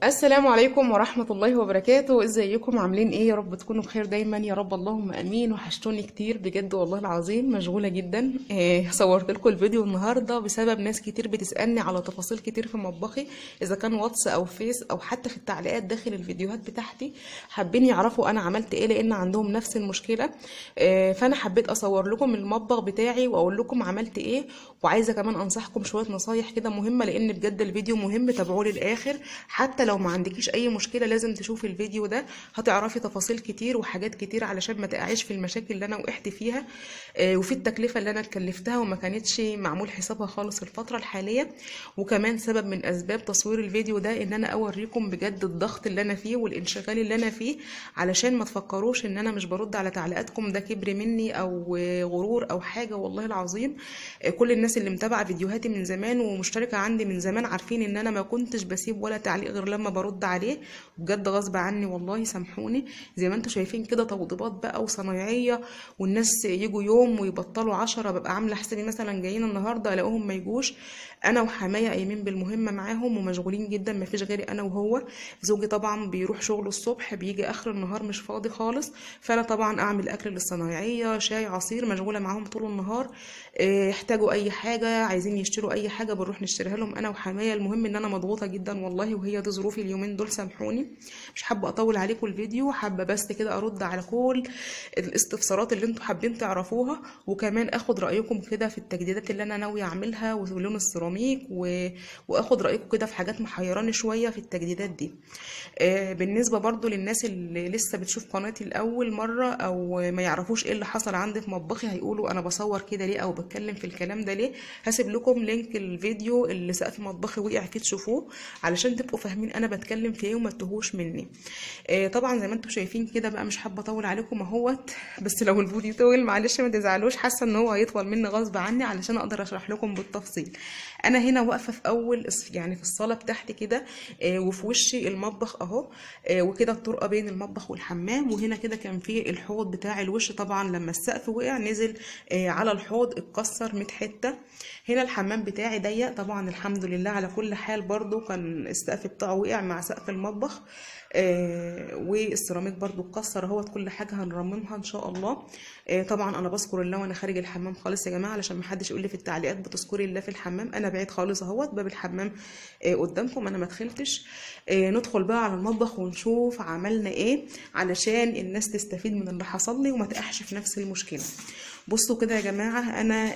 السلام عليكم ورحمة الله وبركاته. ازيكم عاملين ايه؟ يا رب تكونوا بخير دايما يا رب، اللهم امين. وحشتوني كتير بجد والله العظيم، مشغولة جدا. صورت لكم الفيديو النهاردة بسبب ناس كتير بتسألني على تفاصيل كتير في مطبخي، اذا كان واتس او فيس او حتى في التعليقات داخل الفيديوهات بتاعتي، حابين يعرفوا انا عملت ايه لان عندهم نفس المشكلة. فانا حبيت اصور لكم المطبخ بتاعي واقول لكم عملت ايه، وعايزة كمان انصحكم شوية نصايح كده مهمة، لان بجد الفيديو مهم، تابعوه للاخر. حتى لو ما عندكيش اي مشكله لازم تشوفي الفيديو ده، هتعرفي تفاصيل كتير وحاجات كتير علشان ما تقعيش في المشاكل اللي انا وقعت فيها. وفي التكلفه اللي انا اتكلفتها وما كانتش معمول حسابها خالص الفتره الحاليه. وكمان سبب من اسباب تصوير الفيديو ده ان انا اوريكم بجد الضغط اللي انا فيه والانشغال اللي انا فيه، علشان ما تفكروش ان انا مش برد على تعليقاتكم ده كبر مني او غرور او حاجه، والله العظيم. كل الناس اللي متابعه فيديوهاتي من زمان ومشتركه عندي من زمان عارفين ان انا ما كنتش بسيب ولا تعليق غير لما برد عليه، بجد غصب عني والله، سامحوني. زي ما انتم شايفين كده توضيبات بقى وصنايعيه، والناس يجوا يوم ويبطلوا 10، ببقى عامله حسابي مثلا جايين النهارده الاقوهم ما يجوش. انا وحمايه قايمين بالمهمه معاهم ومشغولين جدا، ما فيش غيري انا وهو. زوجي طبعا بيروح شغله الصبح، بيجي اخر النهار مش فاضي خالص، فانا طبعا اعمل اكل للصنايعيه، شاي عصير، مشغوله معاهم طول النهار. احتاجوا اي حاجه، عايزين يشتروا اي حاجه، بنروح نشتريها لهم انا وحمايه. المهم ان انا مضغوطه جدا والله، وهي دي ظروفي اليومين دول، سامحوني. مش حابه اطول عليكم الفيديو، حابه بس كده ارد على كل الاستفسارات اللي انتوا حابين تعرفوها، وكمان اخد رايكم كده في التجديدات اللي انا ناويه اعملها ولون السيراميك واخد رايكم كده في حاجات محيراني شويه في التجديدات دي. بالنسبه برضو للناس اللي لسه بتشوف قناتي لاول مره او ما يعرفوش ايه اللي حصل عندي في مطبخي، هيقولوا انا بصور كده ليه او بتكلم في الكلام ده ليه. هسيب لكم لينك الفيديو اللي سقف مطبخي وقع فيه تشوفوه، علشان تبقوا فاهمين انا بتكلم في ايه وما تتوهوش مني. طبعا زي ما انتم شايفين كده بقى، مش حابه اطول عليكم اهوت، بس لو الفيديو طول معلش ما تزعلوش، حاسه ان هو هيطول مني غصب عني علشان اقدر اشرح لكم بالتفصيل. انا هنا واقفه في اول يعني في الصاله بتاعتي كده، وفي وشي المطبخ اهو، وكده الطرقه بين المطبخ والحمام، وهنا كده كان في الحوض بتاع الوش. طبعا لما السقف وقع نزل على الحوض، اتكسر 100 حته. هنا الحمام بتاعي ضيق طبعا، الحمد لله على كل حال. برضو كان السقف بتاعه وقع مع سقف المطبخ، والسيراميك برضو اتكسر اهوت. كل حاجه هنرممها ان شاء الله. طبعا انا بذكر الله وانا خارج الحمام خالص يا جماعه، علشان محدش يقول لي في التعليقات بتذكري الله في الحمام. انا بعيد خالص اهوت، باب الحمام قدامكم، انا ما دخلتش. ندخل بقى على المطبخ ونشوف عملنا ايه، علشان الناس تستفيد من اللي حصل لي وما تقعش في نفس المشكله. بصوا كده يا جماعه، انا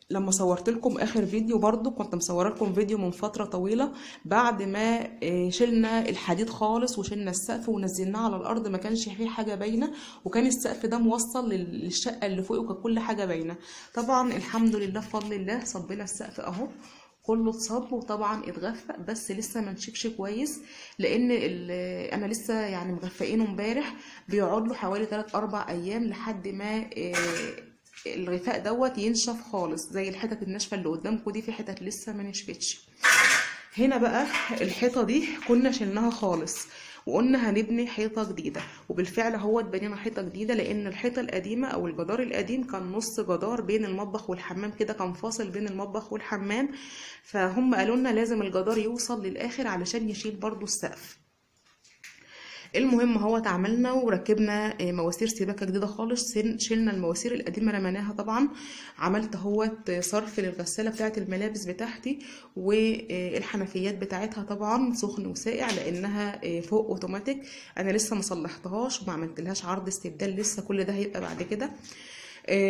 لما صورت لكم اخر فيديو برضو كنت مصوره لكم فيديو من فتره طويله، بعد ما شلنا الحديد خالص وشلنا السقف ونزلناه على الارض، ما كانش فيه حاجه باينه، وكان السقف ده موصل للشقه اللي فوق، وكانت كل حاجه باينه. طبعا الحمد لله بفضل الله صبينا السقف اهو، كله اتصب وطبعا اتغفق، بس لسه ما نشفش كويس، لان انا لسه يعني مغفقينه امبارح. بيقعد له حوالي 3-4 ايام لحد ما الغفاء دوت ينشف خالص، زي الحتت الناشفه اللي قدامكم دي، في حتت لسه ما نشفتش. هنا بقى الحيطه دي كنا شلناها خالص وقلنا هنبني حيطه جديده، وبالفعل هو اتبنينا حيطه جديده، لان الحيطه القديمه او الجدار القديم كان نص جدار بين المطبخ والحمام كده، كان فاصل بين المطبخ والحمام، فهم قالوا لنا لازم الجدار يوصل للاخر علشان يشيل برضو السقف. المهم هو اتعملنا وركبنا مواسير سباكه جديده خالص، شلنا المواسير القديمه رميناها طبعا. عملت اهوت صرف للغساله بتاعه الملابس بتاعتي، والحنفيات بتاعتها طبعا سخن وساقع، لانها فوق اوتوماتيك. انا لسه ما صلحتهاش وما عملتلهاش عرض استبدال لسه، كل ده هيبقى بعد كده.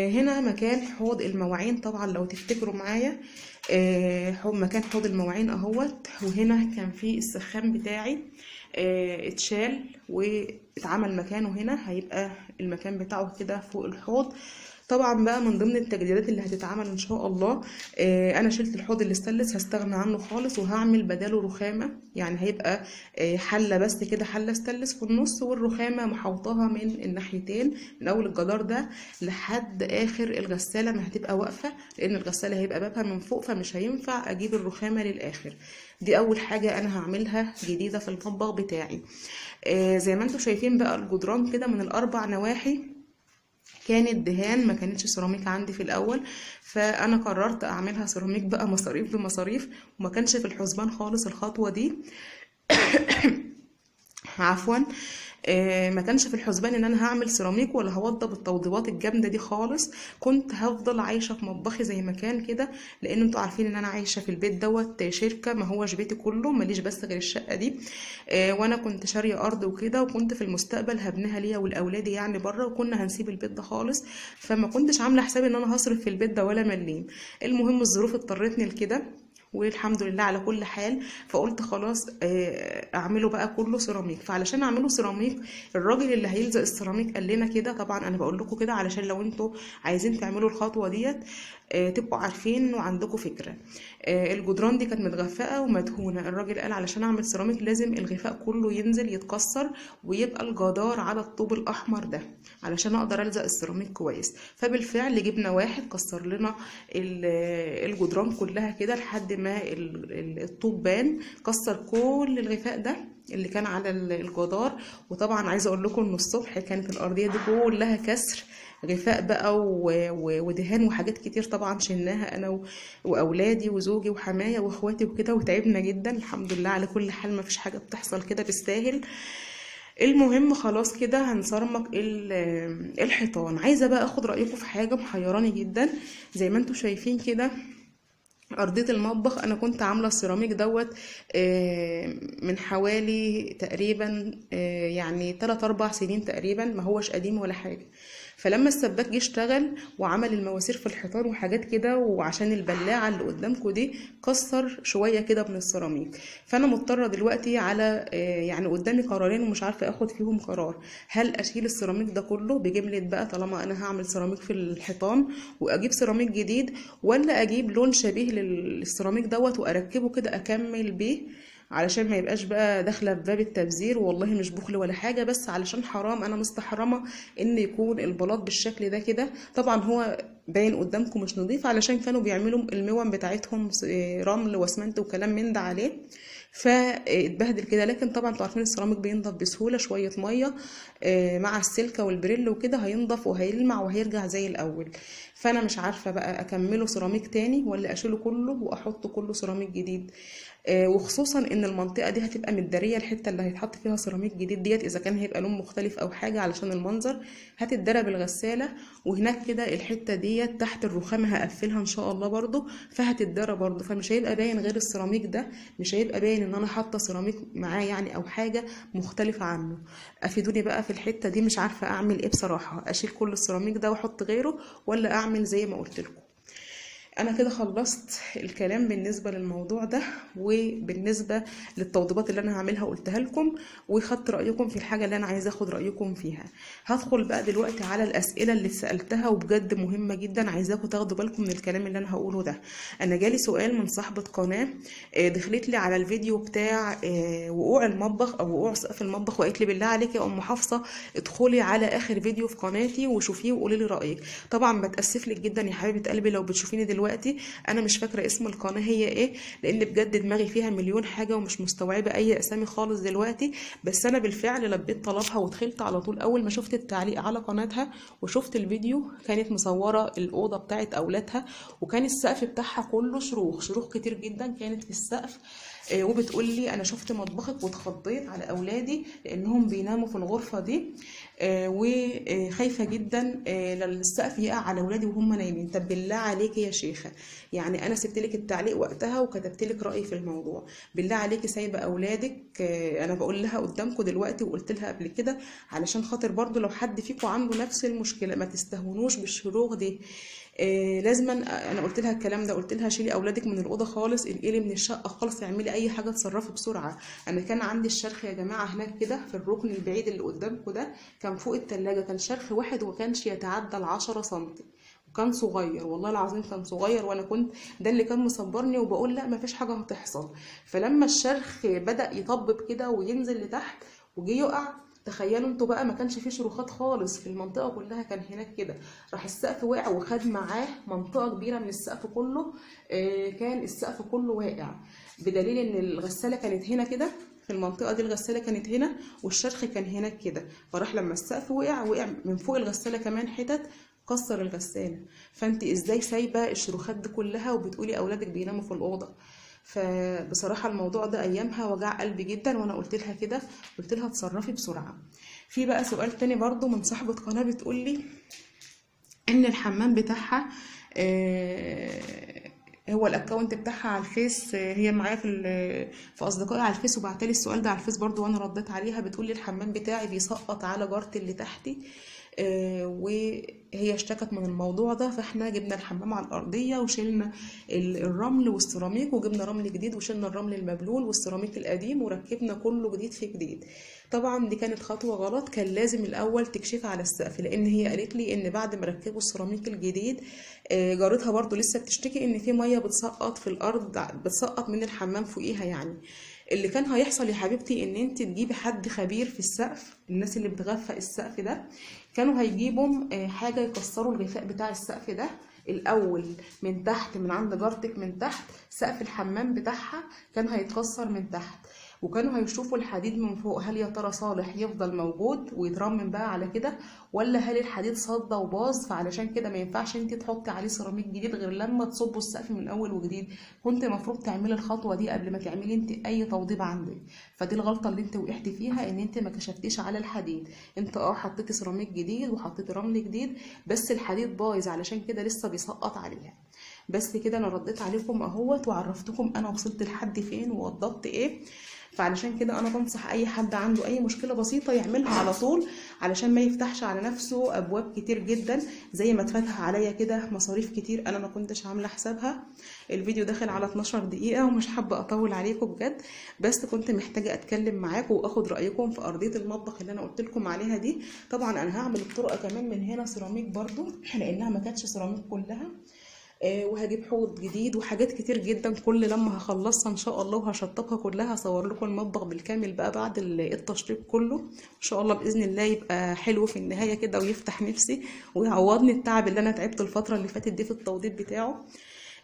هنا مكان حوض المواعين، طبعا لو تفتكروا معايا مكان حوض المواعين اهوت. وهنا كان في السخان بتاعي اتشال واتعمل مكانه، هنا هيبقى المكان بتاعه كده فوق الحوض. طبعا بقى من ضمن التجديدات اللي هتتعمل ان شاء الله، انا شلت الحوض الاستانلس، هستغنى عنه خالص وهعمل بداله رخامه، يعني هيبقى حله بس كده، حله استانلس في النص، والرخامه محوطاها من الناحيتين، من اول الجدار ده لحد اخر الغساله ما هتبقى واقفه، لان الغساله هيبقى بابها من فوق، فمش هينفع اجيب الرخامه للاخر. دي اول حاجه انا هعملها جديده في المطبخ بتاعي. زي ما انتم شايفين بقى الجدران كده من الاربع نواحي كانت دهان، ما كانتش سيراميك عندي في الاول، فانا قررت اعملها سيراميك بقى، مصاريف بمصاريف، وما كانش في الحسبان خالص الخطوه دي. عفوا. ما كانش في الحسبان ان انا هعمل سيراميك ولا هوضب التوضيبات الجامده دي خالص. كنت هفضل عايشه في مطبخي زي ما كان كده، لان انتوا عارفين ان انا عايشه في البيت دوت شركه، ما هوش بيتي كله، ماليش بس غير الشقه دي. وانا كنت شاريه ارض وكده، وكنت في المستقبل هبنيها ليا ولاولادي يعني بره، وكنا هنسيب البيت ده خالص. فما كنتش عامله حسابي ان انا هصرف في البيت ده ولا مليم. المهم الظروف اضطرتني لكده، والحمد لله على كل حال. فقلت خلاص اعمله بقى كله سيراميك. فعلشان اعمله سيراميك، الراجل اللي هيلزق السيراميك قال لنا كده، طبعا انا بقول لكم كده علشان لو انتوا عايزين تعملوا الخطوه ديت تبقوا عارفين وعندكم فكره. الجدران دي كانت متغفقه ومدهونه. الراجل قال علشان اعمل سيراميك لازم الغفاء كله ينزل يتكسر، ويبقى الجدار على الطوب الاحمر ده علشان اقدر الزق السيراميك كويس. فبالفعل جبنا واحد كسر لنا الجدران كلها كده لحد ما الطوب بان، كسر كل الغفاء ده اللي كان على الجدار. وطبعا عايزه اقول لكم ان الصبح كانت الارضيه دي كلها كسر غفاء بقى ودهان وحاجات كتير، طبعا شلناها انا واولادي وزوجي وحماية واخواتي وكده، وتعبنا جدا. الحمد لله على كل حال، ما فيش حاجه بتحصل كده بالساهل. المهم خلاص كده هنصرمك الحيطان. عايزه بقى اخد رايكم في حاجه محيراني جدا. زي ما انتم شايفين كده، ارضيه المطبخ انا كنت عامله السيراميك دوت من حوالي تقريبا يعني 3-4 سنين تقريبا، ما هوش قديم ولا حاجه. فلما السباك جه اشتغل وعمل المواسير في الحيطان وحاجات كده، وعشان البلاعه اللي قدامكم دي كسر شويه كده من السيراميك. فانا مضطره دلوقتي على يعني قدامي قرارين ومش عارفه اخد فيهم قرار. هل اشيل السيراميك ده كله بجمله بقى طالما انا هعمل سيراميك في الحيطان، واجيب سيراميك جديد، ولا اجيب لون شبيه للسيراميك دوت واركبه كده اكمل بيه، علشان ما يبقاش بقى داخله في باب التبذير. والله مش بخل ولا حاجه، بس علشان حرام، انا مستحرمه ان يكون البلاط بالشكل ده كده. طبعا هو باين قدامكم مش نظيف، علشان كانوا بيعملوا المون بتاعتهم رمل واسمنت وكلام من ده عليه، فاتبهدل كده. لكن طبعا انتوا عارفين السيراميك بينضف بسهوله، شويه ميه مع السلكه والبريل وكده هينضف وهيلمع وهيرجع زي الاول. فانا مش عارفه بقى اكمله سيراميك تاني ولا اشيله كله واحط كله سيراميك جديد. وخصوصا ان المنطقه دي هتبقى متداريه، الحته اللي هيتحط فيها سيراميك جديد ديت اذا كان هيبقى لون مختلف او حاجه علشان المنظر هتتدرى بالغساله. وهناك كده الحته ديت تحت الرخامه هقفلها ان شاء الله برضو، فهتتدرى برضو، فمش هيبقى باين غير السيراميك ده، مش هيبقى باين ان انا حاطه سيراميك معاه يعني او حاجه مختلفه عنه. افيدوني بقى في الحته دي، مش عارفه اعمل ايه بصراحه. اشيل كل السيراميك ده واحط غيره، ولا اعمل زي ما قلت لكم؟ انا كده خلصت الكلام بالنسبه للموضوع ده، وبالنسبه للتوضيبات اللي انا هعملها قلتها لكم، وخدت رايكم في الحاجه اللي انا عايزه اخد رايكم فيها. هدخل بقى دلوقتي على الاسئله اللي اتسالتها، وبجد مهمه جدا، عايزاكم تاخدوا بالكم من الكلام اللي انا هقوله ده. انا جالي سؤال من صاحبه قناه دخلت لي على الفيديو بتاع وقوع المطبخ او وقوع سقف المطبخ، وقالت لي بالله عليك يا ام حفصه ادخلي على اخر فيديو في قناتي وشوفيه وقولي لي رايك. طبعا بتاسف لك جدا يا حبيبه قلبي لو بتشوفيني دلوقتي، انا مش فاكره اسم القناه هي ايه، لان بجد دماغي فيها مليون حاجه ومش مستوعبه اي اسامي خالص دلوقتي. بس انا بالفعل لبيت طلبها ودخلت على طول. اول ما شفت التعليق على قناتها وشفت الفيديو، كانت مصوره الاوضه بتاعت اولادها، وكان السقف بتاعها كله شروخ كتير جدا كانت في السقف. وبتقول لي انا شفت مطبخك واتخضيت على اولادي لانهم بيناموا في الغرفه دي، وخايفه جدا للسقف يقع على اولادي وهم نايمين. طب بالله عليكي يا شيخه، يعني انا سبت لك التعليق وقتها وكتبت لك رايي في الموضوع، بالله عليكي سايبه اولادك؟ انا بقول لها قدامكم دلوقتي وقلت لها قبل كده، علشان خاطر برضو لو حد فيكم عنده نفس المشكله ما تستهونوش بالشروخ دي. لازما انا قلت لها الكلام ده، قلت لها شيلي اولادك من الاوضه خالص، انقلي من الشقه خالص، اعملي اي حاجه اتصرفي بسرعه. انا كان عندي الشرخ يا جماعه هناك كده في الركن البعيد اللي قدامكم ده، كان فوق التلاجة، كان شرخ واحد وكانش يتعدى 10 سم، وكان صغير والله العظيم كان صغير. وانا كنت ده اللي كان مصبرني وبقول لا مفيش حاجه هتحصل. فلما الشرخ بدا يطبب كده وينزل لتحت وجي يقع، تخيلوا انتوا بقى، ما كانش فيه شروخات خالص في المنطقه كلها، كان هناك كده راح السقف وقع وخد معاه منطقه كبيره من السقف كله. كان السقف كله واقع، بدليل ان الغساله كانت هنا كده في المنطقه دي، الغساله كانت هنا والشرخ كان هناك كده. فراح لما السقف وقع من فوق الغساله كمان حتت، كسر الغساله. فانت ازاي سايبه الشروخات دي كلها وبتقولي اولادك بيناموا في الاوضه؟ فبصراحه الموضوع ده ايامها وجع قلبي جدا، وانا قلت لها كده، قلت لها اتصرفي بسرعه. في بقى سؤال تاني برضو من صاحبه قناه بتقول لي ان الحمام بتاعها هو الاكونت بتاعها على الفيس، هي معايا في اصدقائي على الفيس، وبعتلي السؤال ده على الفيس برضو وانا رديت عليها. بتقول لي الحمام بتاعي بيسقط على جارتي اللي تحتي، وهي اشتكت من الموضوع ده. فاحنا جبنا الحمام على الارضيه وشلنا الرمل والسيراميك، وجبنا رمل جديد وشلنا الرمل المبلول والسيراميك القديم وركبنا كله جديد في جديد. طبعا دي كانت خطوه غلط، كان لازم الاول تكشف على السقف، لان هي قالت لي ان بعد ما ركبوا السيراميك الجديد جارتها برضو لسه بتشتكي ان في ميه بتسقط في الارض، بتسقط من الحمام فوقيها يعني. اللي كان هيحصل يا حبيبتي ان انت تجيبي حد خبير في السقف، الناس اللي بتغفق السقف ده كانوا هيجيبوا حاجه يكسروا الغفاء بتاع السقف ده الاول من تحت، من عند جارتك من تحت سقف الحمام بتاعها كان هيتكسر من تحت، وكانوا هيشوفوا الحديد من فوق هل يا ترى صالح يفضل موجود ويترمم بقى على كده، ولا هل الحديد صدى وباظ، فعلشان كده ما ينفعش انت تحطي عليه سيراميك جديد غير لما تصبوا السقف من اول وجديد. كنت المفروض تعملي الخطوه دي قبل ما تعملي انت اي توضيب عندك. فدي الغلطه اللي انت وقعتي فيها، ان انت ما كشفتيش على الحديد. انت حطيتي سيراميك جديد وحطيتي رمل جديد، بس الحديد بايظ علشان كده لسه بيسقط عليها. بس كده انا رديت عليكم اهوت وعرفتكم انا وصلت لحد فين ووضبت ايه. فعلشان كده انا بنصح اي حد عنده اي مشكله بسيطه يعملها على طول، علشان ما يفتحش على نفسه ابواب كتير جدا زي ما اتفتح عليا كده مصاريف كتير انا ما كنتش عامله حسابها. الفيديو داخل على 12 دقيقه ومش حابه اطول عليكم بجد، بس كنت محتاجه اتكلم معاكم واخد رايكم في ارضيه المطبخ اللي انا قلت لكم عليها دي. طبعا انا هعمل الطرقه كمان من هنا سيراميك برضو لانها ما كانتش سيراميك كلها، وهجيب حوض جديد وحاجات كتير جدا. كل لما هخلصها ان شاء الله وهشطبها كلها هصور لكم المطبخ بالكامل بقى بعد التشطيب كله ان شاء الله باذن الله، يبقى حلو في النهايه كده ويفتح نفسي ويعوضني التعب اللي انا تعبته الفتره اللي فاتت دي في التوضيب بتاعه.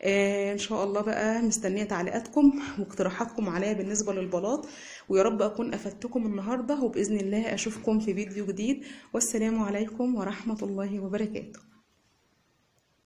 ان شاء الله بقى مستنيه تعليقاتكم واقتراحاتكم عليا بالنسبه للبلاط، ويا رب اكون افدتكم النهارده، وباذن الله اشوفكم في فيديو جديد، والسلام عليكم ورحمه الله وبركاته.